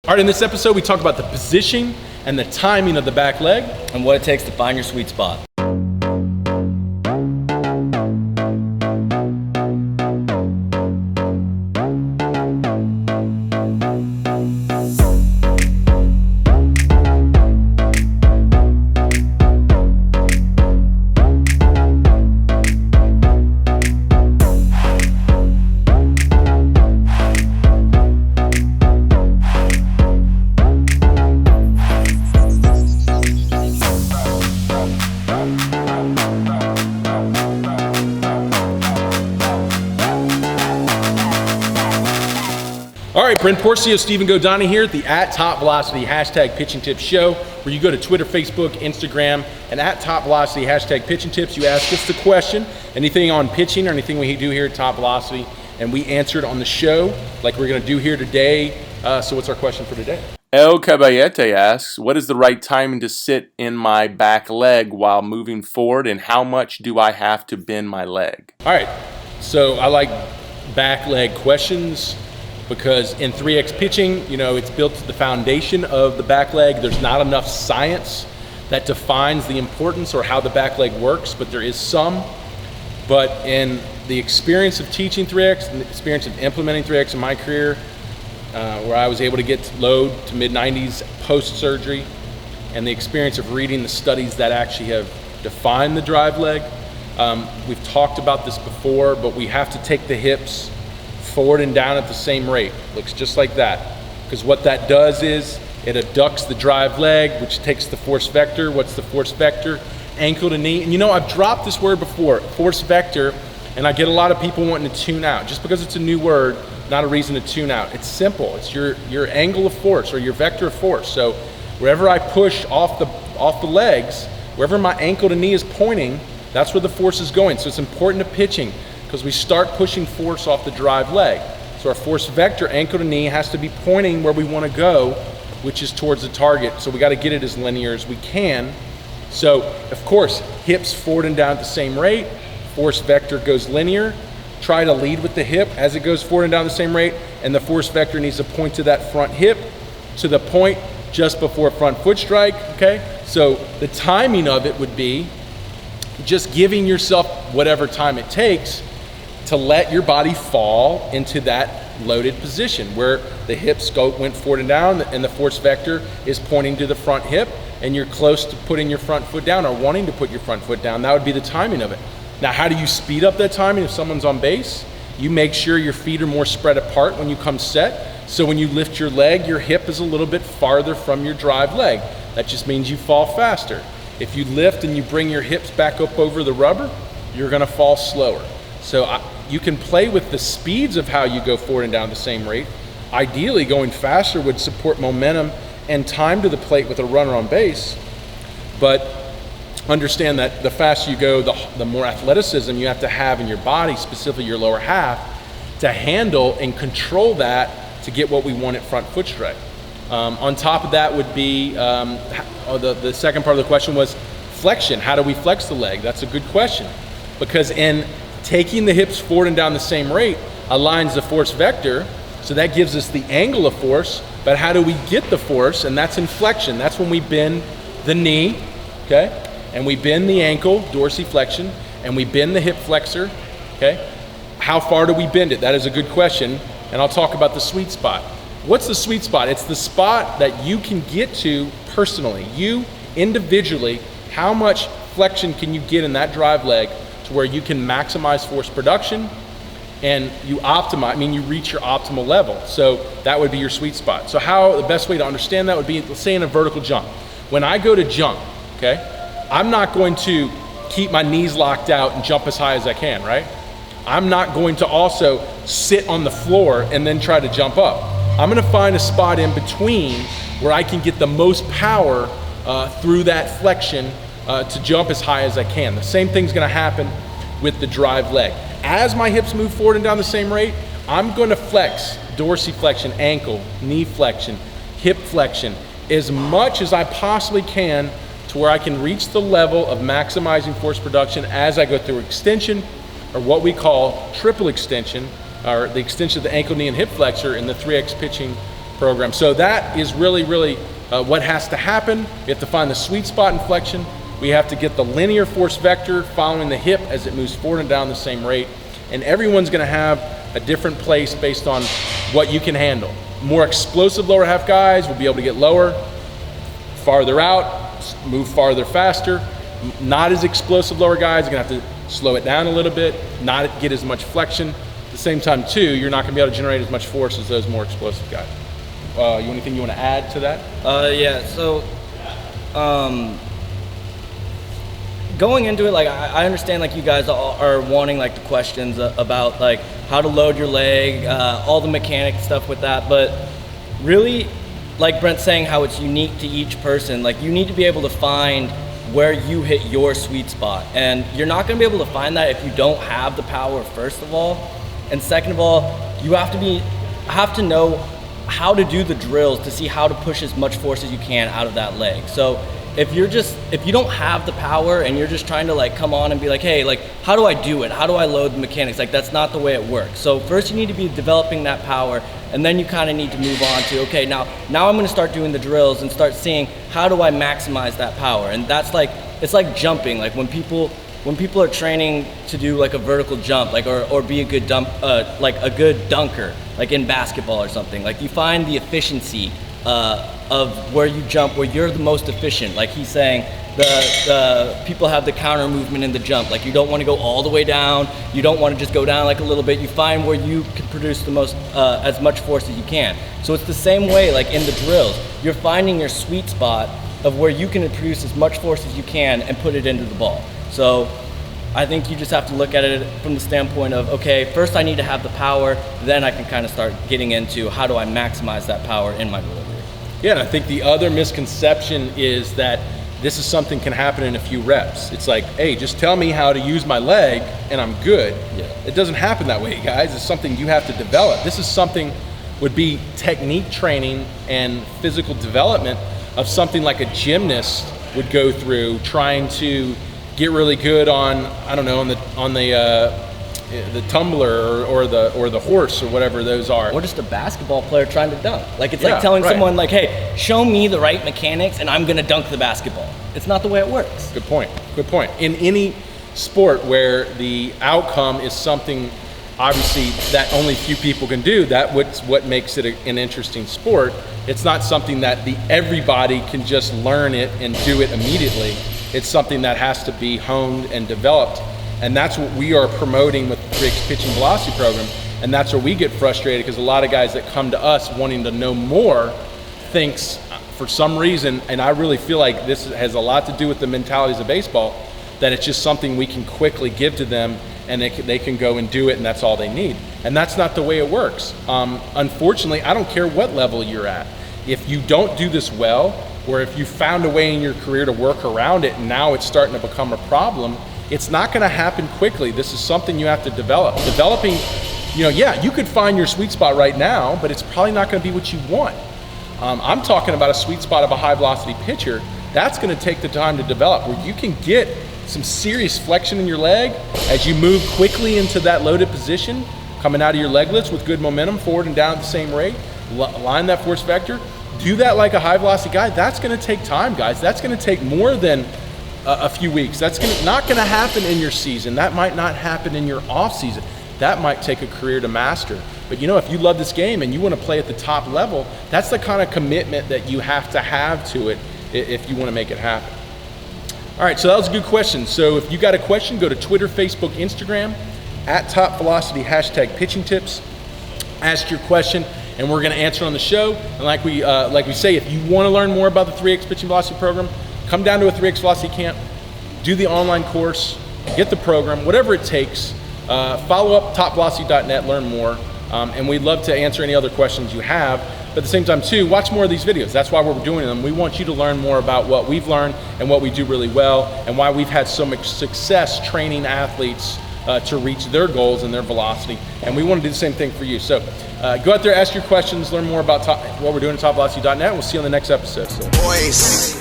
All right, in this episode, we talk about the position and the timing of the back leg. And what it takes to find your sweet spot. All right, Brent Porcio, Stephen Godani here at the @TopVelocity #PitchingTips show, where you go to Twitter, Facebook, Instagram, and @TopVelocity #PitchingTips. You ask us the question, anything on pitching or anything we do here at Top Velocity, and we answer it on the show like we're going to do here today. So what's our question for today? El Caballete asks, what is the right timing to sit in my back leg while moving forward, and how much do I have to bend my leg? All right, so I like back leg questions, because in 3X pitching, it's built to the foundation of the back leg. There's not enough science that defines the importance or how the back leg works, but there is some. But in the experience of teaching 3X and the experience of implementing 3X in my career, where I was able to get low to mid-90s post-surgery, and the experience of reading the studies that actually have defined the drive leg, we've talked about this before, but we have to take the hips forward and down at the same rate. Looks just like that. Because what that does is it adducts the drive leg, which takes the force vector. What's the force vector? Ankle to knee. And I've dropped this word before, force vector, and I get a lot of people wanting to tune out. Just because it's a new word, not a reason to tune out. It's simple. It's your angle of force or your vector of force. So wherever I push off the legs, wherever my ankle to knee is pointing, that's where the force is going. So it's important to pitching, because we start pushing force off the drive leg. So our force vector, ankle to knee, has to be pointing where we want to go, which is towards the target. So we got to get it as linear as we can. So, of course, hips forward and down at the same rate. Force vector goes linear. Try to lead with the hip as it goes forward and down the same rate. And the force vector needs to point to that front hip, to the point just before front foot strike, okay? So the timing of it would be just giving yourself whatever time it takes to let your body fall into that loaded position where the hips went forward and down and the force vector is pointing to the front hip and you're close to putting your front foot down or wanting to put your front foot down. That would be the timing of it. Now, how do you speed up that timing if someone's on base? You make sure your feet are more spread apart when you come set. So when you lift your leg, your hip is a little bit farther from your drive leg. That just means you fall faster. If you lift and you bring your hips back up over the rubber, you're gonna fall slower. So you can play with the speeds of how you go forward and down the same rate. Ideally, going faster would support momentum and time to the plate with a runner on base. But understand that the faster you go, the more athleticism you have to have in your body, specifically your lower half, to handle and control that to get what we want at front foot strike. On top of that would be, the second part of the question was flexion. How do we flex the leg? That's a good question. Because in taking the hips forward and down the same rate aligns the force vector, so that gives us the angle of force, but how do we get the force? And that's in flexion. That's when we bend the knee, okay? And we bend the ankle, dorsiflexion, and we bend the hip flexor, okay? How far do we bend it? That is a good question, and I'll talk about the sweet spot. What's the sweet spot? It's the spot that you can get to personally. You, individually, how much flexion can you get in that drive leg to where you can maximize force production and you reach your optimal level. So that would be your sweet spot. So the best way to understand that would be, let's say in a vertical jump. When I go to jump, okay, I'm not going to keep my knees locked out and jump as high as I can, right? I'm not going to also sit on the floor and then try to jump up. I'm gonna find a spot in between where I can get the most power through that flexion to jump as high as I can. The same thing's gonna happen with the drive leg. As my hips move forward and down the same rate, I'm gonna flex dorsiflexion, ankle, knee flexion, hip flexion, as much as I possibly can to where I can reach the level of maximizing force production as I go through extension, or what we call triple extension, or the extension of the ankle, knee, and hip flexor in the 3X pitching program. So that is really, really what has to happen. We have to find the sweet spot in flexion. We have to get the linear force vector following the hip as it moves forward and down the same rate. And everyone's gonna have a different place based on what you can handle. More explosive lower half guys will be able to get lower, farther out, move farther faster. Not as explosive lower guys are gonna have to slow it down a little bit, not get as much flexion. At the same time too, you're not gonna be able to generate as much force as those more explosive guys. Anything you wanna add to that? Yeah, so going into it, like I understand like you guys are wanting like the questions about like how to load your leg, all the mechanic stuff with that, but really, like Brent's saying, how it's unique to each person, like you need to be able to find where you hit your sweet spot. And you're not gonna be able to find that if you don't have the power, first of all. And second of all, you have to know how to do the drills to see how to push as much force as you can out of that leg. So if you don't have the power and you're just trying to like come on and be like, hey, like how do I do it? How do I load the mechanics? Like that's not the way it works. So first you need to be developing that power, and then you kind of need to move on to, okay, now I'm gonna start doing the drills and start seeing how do I maximize that power. And that's like, it's like jumping. Like when people are training to do like a vertical jump, like or be a good like a good dunker, like in basketball or something, like you find the efficiency of where you jump, where you're the most efficient. Like he's saying, the people have the counter movement in the jump. Like you don't want to go all the way down. You don't want to just go down like a little bit. You find where you can produce the most, as much force as you can. So it's the same way, like in the drills. You're finding your sweet spot of where you can produce as much force as you can and put it into the ball. So I think you just have to look at it from the standpoint of, okay, first I need to have the power, then I can kind of start getting into how do I maximize that power in my delivery. Yeah, and I think the other misconception is that this is something can happen in a few reps. It's like, hey, just tell me how to use my leg and I'm good. Yeah. It doesn't happen that way, guys. It's something you have to develop. This is something would be technique training and physical development of something like a gymnast would go through trying to get really good on, I don't know, on the tumbler or the horse or whatever those are. Or just a basketball player trying to dunk. Like it's like Yeah, telling right. someone like, hey, show me the right mechanics and I'm gonna dunk the basketball. It's not the way it works. Good point. Good point. In any sport where the outcome is something obviously that only few people can do, that's what makes it an interesting sport. It's not something that everybody can just learn it and do it immediately. It's something that has to be honed and developed. And that's what we are promoting with the 3X Pitching Velocity Program. And that's where we get frustrated, because a lot of guys that come to us wanting to know more thinks for some reason, and I really feel like this has a lot to do with the mentalities of baseball, that it's just something we can quickly give to them and they can go and do it and that's all they need. And that's not the way it works. Unfortunately, I don't care what level you're at. If you don't do this well, or if you found a way in your career to work around it and now it's starting to become a problem, it's not gonna happen quickly. This is something you have to develop. Developing, yeah, you could find your sweet spot right now, but it's probably not gonna be what you want. I'm talking about a sweet spot of a high velocity pitcher. That's gonna take the time to develop, where you can get some serious flexion in your leg as you move quickly into that loaded position, coming out of your leglets with good momentum forward and down at the same rate, line that force vector. Do that like a high velocity guy. That's gonna take time, guys. That's gonna take more than a few weeks. That's not gonna happen in your season. That might not happen in your off season. That might take a career to master. But if you love this game and you wanna play at the top level, that's the kind of commitment that you have to it if you wanna make it happen. All right, so that was a good question. So if you got a question, go to Twitter, Facebook, Instagram, @TopVelocity, #pitching tips. Ask your question, and we're gonna answer on the show. And like we say, if you wanna learn more about the 3X Pitching Velocity Program, come down to a 3X Velocity camp, do the online course, get the program, whatever it takes. Follow up topvelocity.net, learn more. And we'd love to answer any other questions you have. But at the same time too, watch more of these videos. That's why we're doing them. We want you to learn more about what we've learned and what we do really well, and why we've had so much success training athletes to reach their goals and their velocity. And we want to do the same thing for you. So go out there, ask your questions, learn more about what we're doing at topvelocity.net. We'll see you on the next episode. Boys.